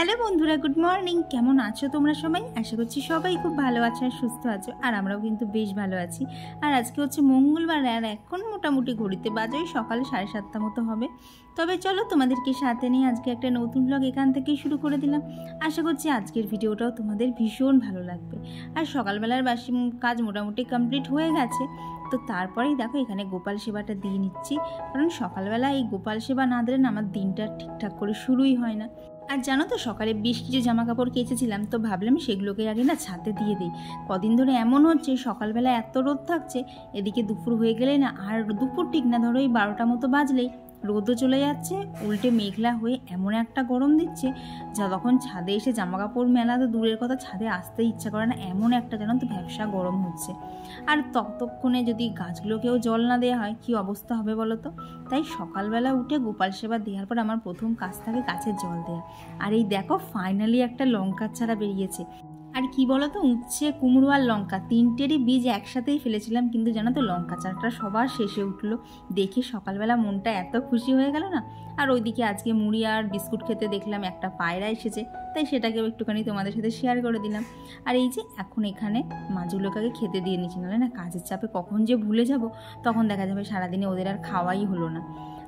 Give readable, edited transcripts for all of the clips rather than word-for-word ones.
Hello বন্ধুরা, good morning. কেমন আছো তোমরা সবাই? আশা করছি সবাই খুব ভালো আছো আর সুস্থ আছো, আর আমরাও কিন্তু বেশ ভালো আছি। আর আজকে হচ্ছে মঙ্গলবার, আর এখন মোটামুটি ঘড়িতে বাজে সকালে 7:30 মতো হবে। তবে চলো তোমাদেরকে সাথে নিয়ে আজকে একটা নতুন ব্লগ এখান থেকেই শুরু করে দিলাম। আশা করছি আজকের ভিডিওটাও তোমাদের ভীষণ ভালো লাগবে। আর সকালবেলার বাসি কাজ মোটামুটি কমপ্লিট হয়ে গেছে। তো তারপরেই দেখো এখানে গোপাল সেবাটা দিয়ে নিচ্ছি, কারণ সকালবেলা এই গোপাল সেবা না দিলে আমার দিনটা ঠিকঠাক করে শুরুই হয় না। আর জানো তো, সকালে বেশ কিছু জামা কাপড় কেচেছিলাম, তো ভাবলাম সেগুলোকে আগে না ছাদে দিয়ে দিই। কদিন ধরে এমন হচ্ছে সকালবেলা এত রোদ থাকছে, এদিকে দুপুর হয়ে গেলেই না, আর দুপুর ঠিক না, ধরো এই 12টা মতো বাজলেই রোদও চলে যাচ্ছে, উল্টে মেঘলা হয়ে এমন একটা গরম দিচ্ছে যা তখন ছাদে এসে জামা কাপড় মেলা তো দূরের কথা, ছাদে আসতে ইচ্ছা করে না, এমন একটা জানো তো ভ্যাপসা গরম হচ্ছে। আর ততক্ষণে যদি গাছগুলোকেও জল না দেওয়া হয় কি অবস্থা হবে বলো তো। তাই সকালবেলা উঠে গোপাল সেবা দেওয়ার পর আমার প্রথম কাজ থাকে গাছের জল দেওয়া। আর এই দেখো ফাইনালি একটা লঙ্কার চারা বেরিয়েছে। আর কি বলতো, উচ্ছে, কুমড়ো আর লঙ্কা তিনটেরই বীজ একসাথেই ফেলেছিলাম, কিন্তু জানো তো লঙ্কা চারাটা সবার শেষে উঠলো। দেখে সকালবেলা মনটা এত খুশি হয়ে গেল না। আর ওইদিকে আজকে মুড়ি আর বিস্কুট খেতে দেখলাম একটা পায়রা এসেছে, তাই সেটাকেও একটুখানি তোমাদের সাথে শেয়ার করে দিলাম। আর এই যে এখন এখানে মাছগুলোকে আগে খেতে দিয়ে নিচ্ছি, নাহলে না কাজের চাপে কখন যে ভুলে যাব, তখন দেখা যাবে সারাদিনে ওদের আর খাওয়াই হলো না।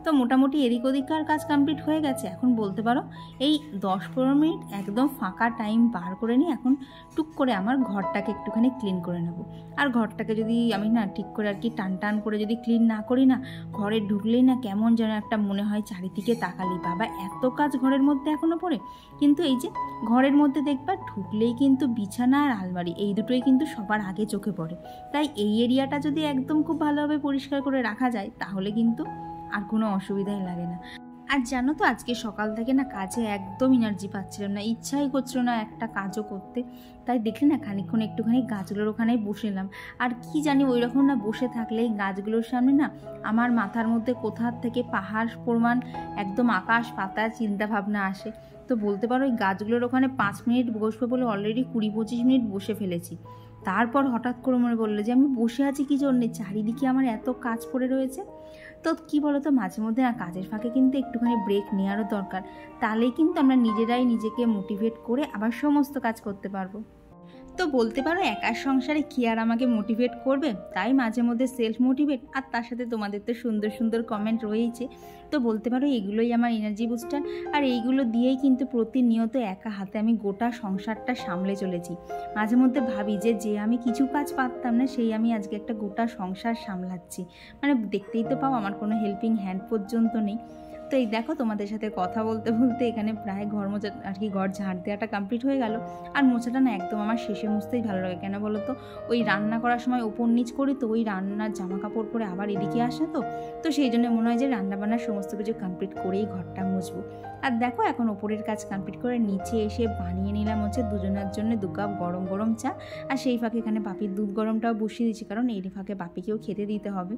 তো মোটামুটি এদিক ওদিককার কাজ কমপ্লিট হয়ে গেছে। এখন বলতে পারো এই 10-15 মিনিট একদম ফাঁকা টাইম বার করে নিয়ে এখন টুক করে আমার ঘরটাকে একটুখানি ক্লিন করে নেব। আর ঘরটাকে যদি আমি না ঠিক করে আর কি টান টান করে যদি ক্লিন না করি না, ঘরে ঢুকলেই না কেমন যেন একটা মনে হয় চারিদিকে তাকালি, বাবা এত কাজ ঘরের মধ্যে এখনো পড়ে। কিন্তু এই যে ঘরের মধ্যে দেখবা ঢুকলেই কিন্তু বিছানা আর আলমারি এই দুটোই কিন্তু সবার আগে চোখে পড়ে। তাই এই এরিয়াটা যদি একদম খুব ভালোভাবে পরিষ্কার করে রাখা যায় তাহলে কিন্তু আর কোনো অসুবিধাই লাগে না। আর জানো তো আজকে সকাল থেকে না কাজে একদম এনার্জি পাচ্ছিলাম না, ইচ্ছাই করছিল না একটা কাজও করতে। তাই দেখলে না খানিকক্ষণ একটুখানি গাছগুলোর ওখানেই বসেলাম। আর কি জানি ওই রকম না বসে থাকলে এই গাছগুলোর সামনে না আমার মাথার মধ্যে কোথার থেকে পাহাড় প্রমাণ একদম আকাশ পাতার চিন্তা ভাবনা আসে। তো বলতে পারো ওই গাছগুলোর ওখানে 5 মিনিট বসবো বলে অলরেডি 20-25 মিনিট বসে ফেলেছি। তারপর হঠাৎ করে মনে পড়লো যে আমি বসে আছি কি জন্যে, চারিদিকে আমার এত কাজ পড়ে রয়েছে। তো কী বলো তো, মাঝে মধ্যে না কাজের ফাঁকে কিন্তু একটুখানি ব্রেক নেওয়ারও দরকার, তাহলেই কিন্তু আমরা নিজেরাই নিজেকে মোটিভেট করে আবার সমস্ত কাজ করতে পারবো। তো বলতে পারো একার সংসারে কি আর আমাকে মোটিভেট করবে, তাই মাঝে মধ্যে সেলফ মোটিভেট, আর তার সাথে তোমাদের তো সুন্দর সুন্দর কমেন্ট রয়েছে। তো বলতে পারো এগুলোই আমার এনার্জি বুস্টার। আর এইগুলো দিয়েই কিন্তু প্রতিনিয়ত একা হাতে আমি গোটা সংসারটা সামলে চলেছি। মাঝে মধ্যে ভাবি যে আমি কিছু কাজ পারতাম না, সেই আমি আজকে একটা গোটা সংসার সামলাচ্ছি। মানে দেখতেই তো পাও আমার কোনো হেল্পিং হ্যান্ড পর্যন্ত নেই। তো এই দেখো তোমাদের সাথে কথা বলতে বলতে এখানে প্রায় ঘর মোছা আর কি ঘর ঝাড় দেওয়াটা কমপ্লিট হয়ে গেল। আর মোছাটা না একদম আমার শেষে মুছতেই ভালো লাগে, কেন বলো তো, ওই রান্না করার সময় ওপর নিচ করি, তো ওই রান্নার জামা কাপড় পরে আবার এদিকে আসে, তো সেই জন্য মনে হয় যে রান্নাবান্নার সমস্ত কিছু কমপ্লিট করেই ঘরটা মুছবো। আর দেখো এখন ওপরের কাজ কমপ্লিট করে নিচে এসে বানিয়ে নিলাম হচ্ছে দুজনের জন্য 2 কাপ গরম গরম চা। আর সেই ফাঁকে এখানে বাপির দুধ গরমটাও বসিয়ে দিচ্ছি, কারণ এই ফাঁকে বাপিকেও খেতে দিতে হবে।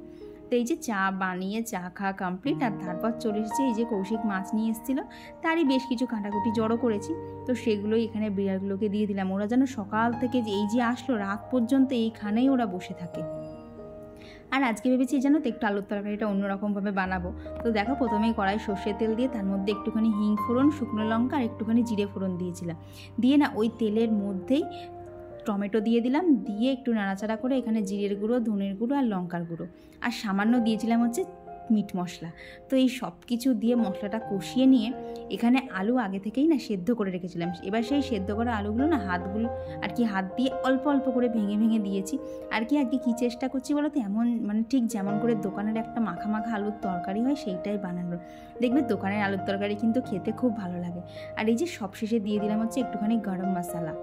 তো এই যে চা বানিয়ে চা খাওয়া কমপ্লিট, আর তারপর চলে এসেছি এই যে কৌশিক মাছ নিয়ে এসেছিলো, তারই বেশ কিছু কাটাকুটি জড়ো করেছি। তো সেগুলোই এখানে বিড়ালগুলোকে দিয়ে দিলাম। ওরা যেন সকাল থেকে যে এই যে আসলো রাত পর্যন্ত এইখানেই ওরা বসে থাকে। আর আজকে ভেবেছি জানো তো একটু আলুর তরকারিটা অন্যরকমভাবে বানাবো। তো দেখো প্রথমেই কড়াই সর্ষের তেল দিয়ে তার মধ্যে একটুখানি হিং ফোড়ন, শুকনো লঙ্কা আর একটুখানি জিরে ফোড়ন দিয়েছিলাম। দিয়ে না ওই তেলের মধ্যেই টমেটো দিয়ে দিলাম, দিয়ে একটু নাড়াচাড়া করে এখানে জিরের গুঁড়ো, ধনের গুঁড়ো আর লঙ্কার গুঁড়ো আর সামান্য দিয়েছিলাম হচ্ছে মিট মশলা। তো এই সব কিছু দিয়ে মশলাটা কষিয়ে নিয়ে এখানে আলু আগে থেকেই না সেদ্ধ করে রেখেছিলাম। এবার সেই সেদ্ধ করা আলুগুলো না হাত দিয়ে অল্প অল্প করে ভেঙে ভেঙে দিয়েছি। আর কি চেষ্টা করছি বলো তো, এমন মানে ঠিক যেমন করে দোকানের একটা মাখা মাখা আলুর তরকারি হয় সেইটাই বানানোর। দেখবে দোকানের আলুর তরকারি কিন্তু খেতে খুব ভালো লাগে। আর এই যে সবশেষে দিয়ে দিলাম হচ্ছে একটুখানি গরম মশলা।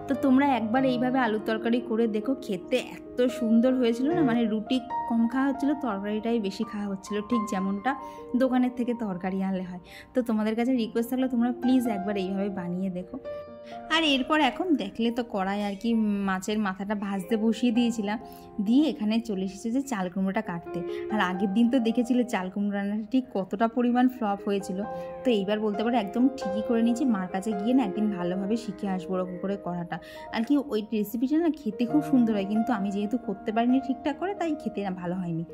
তো তোমরা একবার এইভাবে আলুর তরকারি করে দেখো, খেতে এত সুন্দর হয়েছিল না, মানে রুটি কম খাওয়া হচ্ছিলো, তরকারিটাই বেশি খাওয়া হচ্ছিলো, ঠিক যেমনটা দোকানের থেকে তরকারি আনলে হয়। তো তোমাদের কাছে রিকোয়েস্ট থাকলে তোমরা প্লিজ একবার এইভাবে বানিয়ে দেখো। আর এরপর এখন দেখলে তো কড়াই আর কি মাছের মাথাটা ভাজতে বসিয়ে দিয়েছিলাম, দিয়ে এখানে চলে এসেছে যে চাল কুমড়োটা কাটতে। আর আগের দিন তো দেখেছিলে চাল কুমড়ো রান্নাটা ঠিক কতটা পরিমাণ ফ্লপ হয়েছিল। তো এইবার বলতে পারো একদম ঠিকই করে নিয়েছি, মার কাছে গিয়ে না একদিন ভালোভাবে শিখে আসবো ওরকম করে করাটা। আর কি ওই রেসিপিটা না খেতে খুব সুন্দর হয়, কিন্তু আমি যেহেতু করতে পারিনি ঠিকঠাক করে, তাই খেতে না ভালো হয়নি।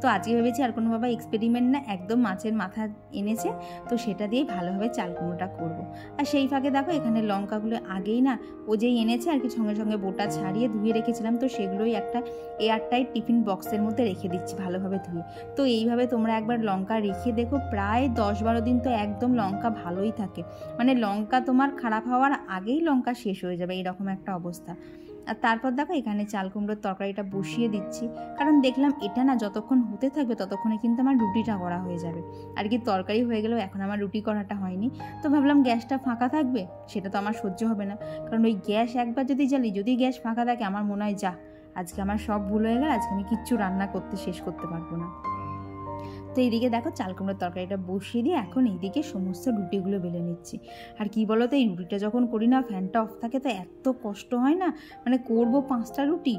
তো আজকে ভেবেছি আর কোনো বাবা এক্সপেরিমেন্ট না, একদম মাছের মাথা এনেছে তো সেটা দিয়ে ভালোভাবে চাল কুমড়োটা করবো। আর সেই ফাঁকে দেখো এখানে লঙ্কাগুলো আগেই না ও যেই এনেছে আর কি সঙ্গে সঙ্গে বোটা ছাড়িয়ে ধুয়ে রেখেছিলাম, তো সেগুলোই একটা এয়ারটাইট টিফিন বক্সের মধ্যে রেখে দিচ্ছি ভালোভাবে ধুয়ে। তো এইভাবে তোমরা একবার লঙ্কা রেখে দেখো, প্রায় 10-12 দিন তো একদম লঙ্কা ভালোই থাকে, মানে লঙ্কা তোমার খারাপ হওয়ার আগেই লঙ্কা শেষ হয়ে যাবে, এরকম একটা অবস্থা। আর তারপর দেখো এখানে চাল কুমড়োর তরকারিটা বসিয়ে দিচ্ছি, কারণ দেখলাম এটা না যতক্ষণ হতে থাকবে ততক্ষণে কিন্তু আমার রুটিটা করা হয়ে যাবে। আর কি তরকারি হয়ে গেলেও এখন আমার রুটি করাটা হয়নি, তো ভাবলাম গ্যাসটা ফাঁকা থাকবে, সেটা তো আমার সহ্য হবে না, কারণ ওই গ্যাস একবার যদি জ্বালি, যদি গ্যাস ফাঁকা থাকে আমার মনে হয় যা আজকে আমার সব ভুল হয়ে গেল, আজকে আমি কিচ্ছু রান্না করতে শেষ করতে পারবো না। তো এইদিকে দেখো চাল কুমড়োর তরকারিটা বসিয়ে দিয়ে এখন এইদিকে সমস্ত রুটিগুলো বেলে নিচ্ছি। আর কি বলো তো, এই রুটিটা যখন করি না ফ্যানটা অফ থাকে তো এত কষ্ট হয় না, মানে করবো 5টা রুটি,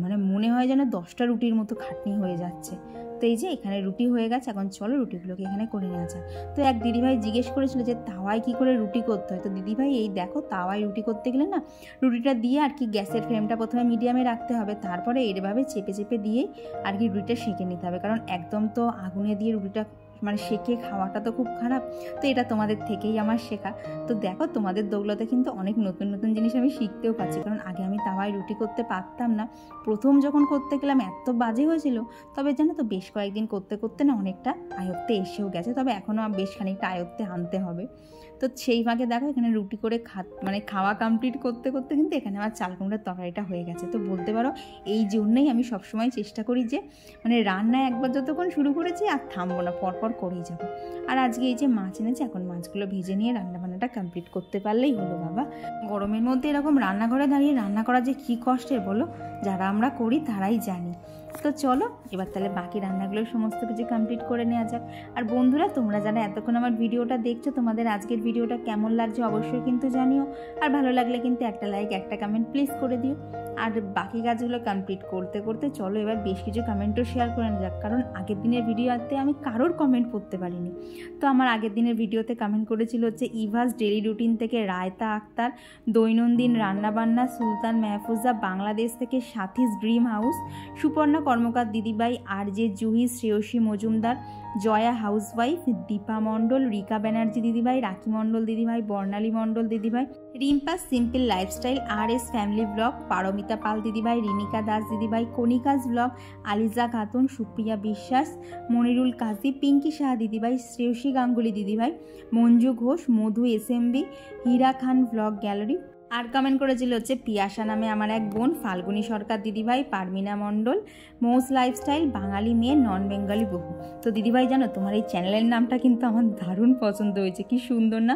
মানে মনে হয় যেন 10টা রুটির মতো খাটনি হয়ে যাচ্ছে। তো এই যে এখানে রুটি হয়ে গেছে, এখন চলো রুটিগুলোকে এখানে করে নেওয়া যায়। তো এক দিদিভাই জিজ্ঞেস করেছিল যে তাওয়ায় কী করে রুটি করতে হয়, তো দিদিভাই এই দেখো তাওয়ায় রুটি করতে গেলে না রুটিটা দিয়ে আর কি গ্যাসের ফ্লেমটা প্রথমে মিডিয়ামে রাখতে হবে, তারপরে এইভাবে চেপে চেপে দিয়েই আর কি রুটিটা সেঁকে নিতে হবে, কারণ একদম তো আগুনে দিয়ে রুটিটা মানে সেঁকে খাওয়াটা তো খুব খারাপ। তো এটা তোমাদের থেকেই আমার শেখা। তো দেখো তোমাদের দৌলতে কিন্তু অনেক নতুন নতুন জিনিস আমি শিখতেও পারছি, কারণ আগে আমি তাওয়ায় রুটি করতে পারতাম না, প্রথম যখন করতে গেলাম এত বাজে হয়েছিল। তবে জানো তো বেশ কয়েকদিন করতে করতে না অনেকটা আয়ত্তে এসেও গেছে, তবে এখনও বেশ খানিকটা আয়ত্তে আনতে হবে। তো সেই ফাঁকে দেখো এখানে রুটি করে মানে খাওয়া কমপ্লিট করতে করতে কিন্তু এখানে আমার চাল কুমড়োর তরকারিটা হয়ে গেছে। তো বলতে পারো এই জন্যই আমি সবসময় চেষ্টা করি যে মানে রান্না একবার যতক্ষণ শুরু করেছি আর থামবো না, পরপর করেই যাবো। আর আজকে এই যে মাছ এনেছে, এখন মাছগুলো ভেজে নিয়ে রান্নাবান্নাটা কমপ্লিট করতে পারলেই হলো বাবা। গরমের মধ্যে এরকম রান্নাঘরে দাঁড়িয়ে রান্না করা যে কী কষ্টের বলো, যারা আমরা করি তারাই জানি। তো চলো এবার তাহলে বাকি রান্নাগুলো সমস্ত কিছু কমপ্লিট করে নেওয়া যাক। আর বন্ধুরা তোমরা যারা এতক্ষণ আমার ভিডিওটা দেখছো, তোমাদের আজকের ভিডিওটা কেমন লাগছে অবশ্যই কিন্তু জানিও, আর ভালো লাগলে কিন্তু একটা লাইক একটা কমেন্ট প্লিজ করে দিও। আর বাকি কাজগুলো কমপ্লিট করতে করতে চলো এবার বেশ কিছু কমেন্টও শেয়ার করে নেওয়া যাক, কারণ আগের দিনের ভিডিওতে আমি কারোর কমেন্ট পড়তে পারিনি। তো আমার আগের দিনের ভিডিওতে কমেন্ট করেছিল হচ্ছে ইভাস ডেলি রুটিন থেকে রায়তা আক্তার, দৈনন্দিন রান্নাবান্না সুলতান মেহফুজা বাংলাদেশ থেকে সাথীস ড্রিম হাউস, সুপর্ণা কর্মকার দিদিভাই, আর যে জুহি, শ্রেয়সী মজুমদার, জয়া হাউসওয়াইফ, দীপা মণ্ডল, রিকা ব্যানার্জি দিদিভাই, রাখি মণ্ডল দিদিভাই, বর্ণালী মণ্ডল দিদিভাই, Rimpa simple lifestyle, RS family blog, Paromita Pal দিদিভাই, রিনিকা দাস দিদিভাই, কণিকাস ব্লগ, আলিজা খাতুন, সুপ্রিয়া বিশ্বাস, মনিরুল কাজী, পিঙ্কি সাহা দিদিভাই, শ্রেয়সী গাঙ্গুলি দিদিভাই, Manju Ghosh, Madhu SMB, Hira Khan blog gallery. আর কমেন্ট করেছিল হচ্ছে পিয়াসা নামে আমার এক বোন, ফাল্গুনী সরকার দিদিভাই, পারমিনা মণ্ডল, মৌস লাইফস্টাইল, বাঙালি মেয়ে নন বেঙ্গলি বহু। তো দিদিভাই জানো তোমার এই চ্যানেলের নামটা কিন্তু আমার দারুণ পছন্দ হয়েছে, কি সুন্দর না,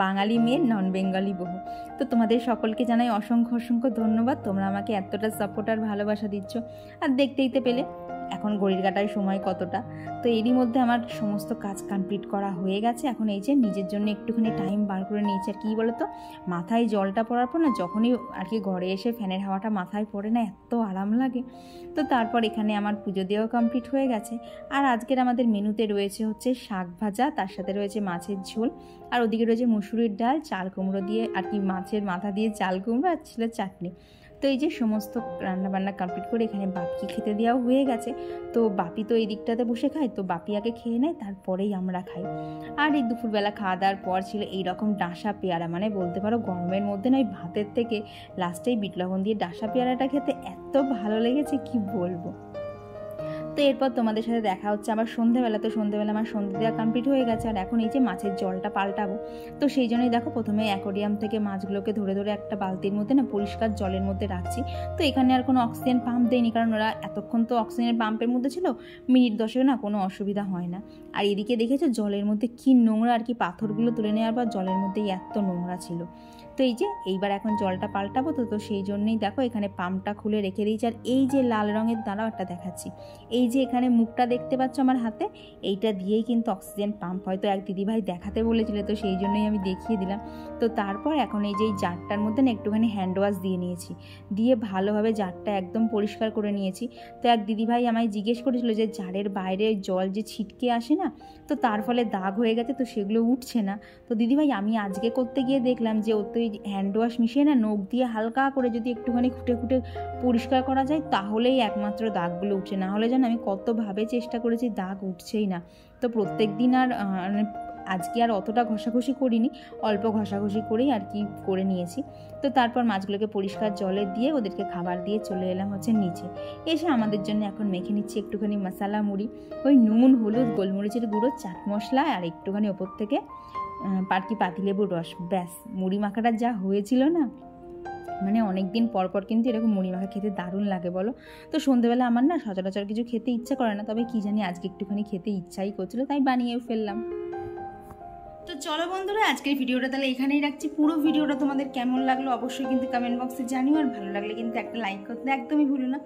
বাঙালি মেয়ে নন বেঙ্গলি বহু। তো তোমাদের সকলকে জানাই অসংখ্য অসংখ্য ধন্যবাদ, তোমরা আমাকে এতটা সাপোর্ট আর ভালোবাসা দিচ্ছ। আর দেখতেই তো পেলে এখন ঘড়ির কাটার সময় কতটা। তো এরই মধ্যে আমার সমস্ত কাজ কমপ্লিট করা হয়ে গেছে, এখন এই যে নিজের জন্য একটুখানি টাইম বার করে নিয়েছি। আর কী বলো তো, মাথায় জলটা পড়ার পর না যখনই আর কি ঘরে এসে ফ্যানের হাওয়াটা মাথায় পড়ে না এত আরাম লাগে। তো তারপর এখানে আমার পুজো দেওয়াও কমপ্লিট হয়ে গেছে। আর আজকের আমাদের মেনুতে রয়েছে হচ্ছে শাক ভাজা, তার সাথে রয়েছে মাছের ঝোল, আর ওদিকে রয়েছে মুসুরির ডাল, চাল কুমড়ো দিয়ে আর কি মাছের মাথা দিয়ে চাল কুমড়ো, আর ছিল চাটনি। তো এই যে সমস্ত রান্নাবান্না কমপ্লিট করে এখানে বাপিকে খেতে দেওয়াও হয়ে গেছে। তো বাপি তো এই দিকটাতে বসে খায়, তো বাপি আগে খেয়ে নেয় তারপরেই আমরা খাই। আর এই দুপুরবেলা খাওয়া দাওয়ার পর ছিল এইরকম ডাঁসা পেয়ারা, মানে বলতে পারো গরমের মধ্যে নয় ভাতের থেকে লাস্টেই বিট লবণ দিয়ে ডাঁসা পেয়ারাটা খেতে এত ভালো লেগেছে কি বলবো। তো এরপর তোমাদের সাথে দেখা হচ্ছে আবার সন্ধ্যেবেলা। তো সন্ধ্যেবেলা আমার সন্ধ্যে দেওয়া কমপ্লিট হয়ে গেছে, আর এখন এই যে মাছের জলটা পাল্টাবো। তো সেই জন্যই দেখো প্রথমে অ্যাকোরিয়াম থেকে মাছগুলোকে ধরে ধরে একটা বালতির মধ্যে না পরিষ্কার জলের মধ্যে রাখছি। তো এখানে আর কোনো অক্সিজেন পাম্প দেয়নি, কারণ ওরা এতক্ষণ তো অক্সিজেনের পাম্পের মধ্যে ছিল, মিনিট 10 না কোনো অসুবিধা হয় না। আর এদিকে দেখেছো জলের মধ্যে কি নোংরা, আর কি পাথরগুলো তুলে নেওয়ার পর জলের মধ্যেই এত নোংরা ছিল। তো তো এই যে এইবার এখন জলটা পাল্টাবো, তো সেই জন্যই দেখো এখানে পাম্পটা খুলে রেখে দিয়েছি। আর এই যে লাল রঙের দাঁড়াও একটা দেখাচ্ছি, এই যে এখানে মুখটা দেখতে পাচ্ছ আমার হাতে, এইটা দিয়েই কিন্তু অক্সিজেন পাম্প হয়। তো এক দিদিভাই দেখাতে বলেছিল, তো সেই জন্যই আমি দেখিয়ে দিলাম। তো তারপর এখন এই যে এই জারটার মধ্যে না একটুখানি হ্যান্ড ওয়াশ দিয়ে নিয়েছি, দিয়ে ভালোভাবে জারটা একদম পরিষ্কার করে নিয়েছি। তো এক দিদিভাই আমায় জিজ্ঞেস করেছিল যে জারের বাইরে জল যে ছিটকে আসে না, তো তার ফলে দাগ হয়ে গেছে, তো সেগুলো উঠছে না। তো দিদিভাই আমি আজকে করতে গিয়ে দেখলাম যে ওর তো এই হ্যান্ড ওয়াশ মিশিয়ে না নখ দিয়ে হালকা করে যদি একটুখানি খুঁটে খুঁটে পরিষ্কার করা যায় তাহলেই একমাত্র দাগগুলো উঠছে, না হলে যেন আমি কতভাবে চেষ্টা করেছি দাগ উঠছেই না। তো প্রত্যেক দিন আর আজকে আর অতটা ঘষাঘষি করিনি, অল্প ঘষাঘষি করেই আর কি করে নিয়েছি। তো তারপর মাছগুলোকে পরিষ্কার জলে দিয়ে ওদেরকে খাবার দিয়ে চলে এলাম হচ্ছে নিচে। এসে আমাদের জন্য এখন মেখে নিচ্ছি একটুখানি মশলা মুড়ি, ওই নুন, হলুদ, গোলমরিচের গুঁড়ো, চাট মশলা আর একটুখানি ওপর থেকে পাতিলেবুর রস। ব্যাস, মুড়ি মাখাটা যা হয়েছিল না, মানে অনেক দিন পর পর কিন্তু এরকম মুড়ি মাখা খেতে দারুণ লাগে বলো। তো সন্ধ্যেবেলা আমার না সচরাচর কিছু খেতে ইচ্ছা করে না, তবে কি জানি আজকে একটুখানি খেতে ইচ্ছাই করছিল, তাই বানিয়েও ফেললাম। তো চলো বন্ধুরা, আজকের ভিডিওটা তাহলে এখানেই রাখছি। পুরো ভিডিওটা তোমাদের কেমন লাগলো অবশ্যই কিন্তু কমেন্ট বক্সে জানিও, আর ভালো লাগলে কিন্তু একটা লাইক করতে একদমই ভুলো না।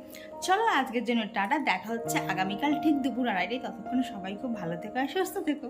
চলো আজকের জন্য টাটা, দেখা হচ্ছে আগামীকাল ঠিক দুপুর 2:30টায়। ততক্ষণ সবাই খুব ভালো থেকো আর সুস্থ থেকো।